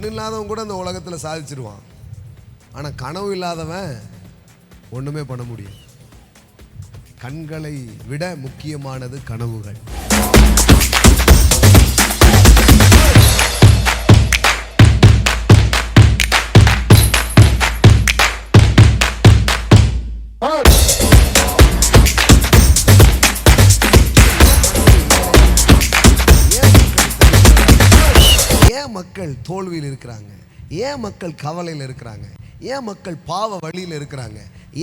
கண் இல்லாதவன் கூட இந்த உலகத்தில் சாதிச்சிருவான். ஆனால் கனவு இல்லாதவன் ஒன்றுமே பண்ண முடியும். கண்களை விட முக்கியமானது கனவுகள். ஏன் மக்கள் தோல்வியில் இருக்கிறாங்க? ஏன் மக்கள் கவலையில் இருக்கிறாங்க? ஏன் மக்கள் பாவ வழியில் இருக்கிறாங்க?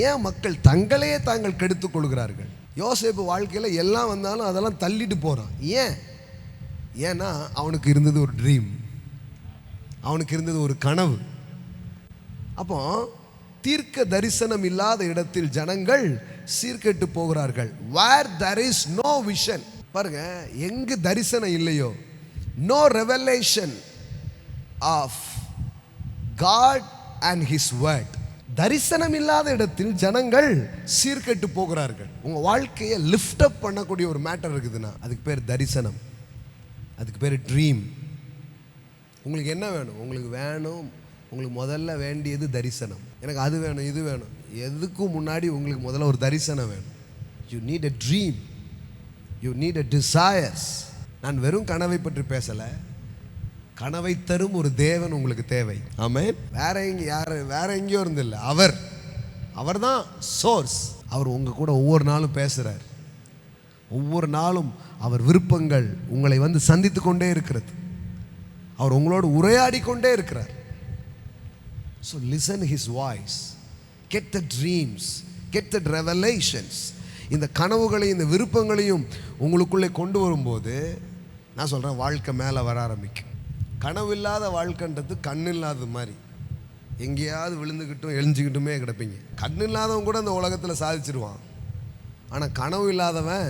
ஏன் மக்கள் தங்களையே தாங்கள் கெடுத்துக் கொள்கிறார்கள்? யோசேப்பு வாழ்க்கையில் எல்லாம் வந்தாலும் அதெல்லாம் தள்ளிட்டு போகிறான். ஏன்னா அவனுக்கு இருந்தது ஒரு ட்ரீம், அவனுக்கு இருந்தது ஒரு கனவு. அப்போ தீர்க்க தரிசனம் இல்லாத இடத்தில் ஜனங்கள் சீர்கெட்டு போகிறார்கள். where there is no vision, பாருங்க, எங்கு தரிசனம் இல்லையோ, no revelation of God and his word, தரிசனம் இல்லாத இடத்தில் ஜனங்கள் சீர்கெட்டு போகிறார்கள். உங்க வாழ்க்கையை லிஃப்ட் அப் பண்ணக்கூடிய ஒரு மேட்டர் இருக்குதுன்னா அதுக்கு பேர் தரிசனம், அதுக்கு பேர் ட்ரீம். உங்களுக்கு என்ன வேணும்? உங்களுக்கு முதல்ல வேண்டியது தரிசனம். எனக்கு அது வேணும், இது வேணும். எதுக்கும் முன்னாடி உங்களுக்கு முதல்ல ஒரு தரிசனம் வேணும். You need a dream, you need a desires. நான் வெறும் கனவை பற்றி பேசலை, கனவை தரும் ஒரு தேவன் உங்களுக்கு தேவை. ஆமென். வேற எங்கேயோ இருந்து இல்லை, அவர் தான் சோர்ஸ். அவர் உங்க கூட ஒவ்வொரு நாளும் பேசுறார். ஒவ்வொரு நாளும் அவர் விருப்பங்கள் உங்களை வந்து சந்தித்து கொண்டே இருக்கிறது. அவர் உங்களோடு உரையாடி கொண்டே இருக்கிறார். So listen his voice, get the dreams, get the revelations. இந்த கனவுகளையும் இந்த விருப்பங்களையும் உங்களுக்குள்ளே கொண்டு வரும்போது நான் சொல்கிறேன், வாழ்க்கை மேலே வர ஆரம்பிக்கும். கனவு இல்லாத வாழ்க்கைன்றது கண் இல்லாத மாதிரி, எங்கேயாவது விழுந்துக்கிட்டும் எழுஞ்சிக்கிட்டுமே கிடப்பீங்க. கண் இல்லாதவன் கூட இந்த உலகத்தில் சாதிச்சிருவான். ஆனால் கனவு இல்லாதவன்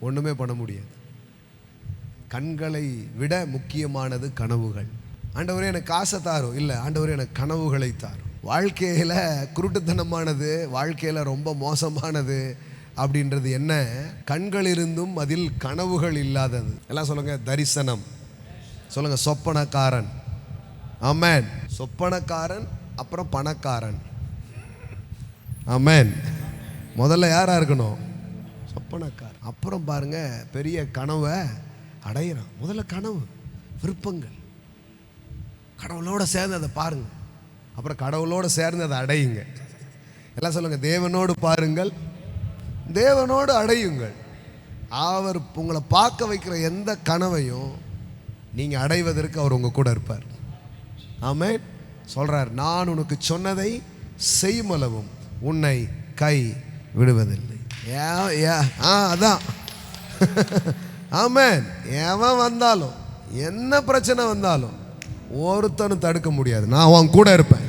ஒன்றுமே பண்ண முடியாது. கண்களை விட முக்கியமானது கனவுகள். ஆண்டவரே எனக்கு காசை தாரும், இல்லை, ஆண்டவரே எனக்கு கனவுகளை தாரும். வாழ்க்கையில் குருட்டுத்தனமானது, வாழ்க்கையில் ரொம்ப மோசமானது அப்படின்றது என்ன? கண்கள் இருந்தும் அதில் கனவுகள் இல்லாதது. எல்லாம் சொல்லுங்க, தரிசனம். சொல்லுங்க, சொப்பனக்காரன். ஆமென். சொப்பனக்காரன், அப்புறம் பணக்காரன். ஆமென். முதல்ல யாரா இருக்கணும்? சொப்பனக்காரன். அப்புறம் பாருங்க, பெரிய கனவை அடையிறான். முதல்ல கனவு, விருப்பங்கள், கடவுளோட சேர்ந்து அதை பாருங்க, அப்புறம் கடவுளோட சேர்ந்து அதை அடையுங்க. எல்லாம் சொல்லுங்க, தேவனோடு பாருங்கள், தேவனோடு அடையுங்கள். அவர் உங்களை பார்க்க வைக்கிற எந்த கனவையும் நீங்கள் அடைவதற்கு அவர் உங்கள் கூட இருப்பார். ஆமென். சொல்கிறார், நான் உனக்கு சொன்னதை செய்யுமளவும் உன்னை கை விடுவதில்லை. அதான். ஆமென். எவன் வந்தாலும் என்ன பிரச்சனை வந்தாலும் ஒருத்தனும் தடுக்க முடியாது. நான் அவன் கூட இருப்பேன்.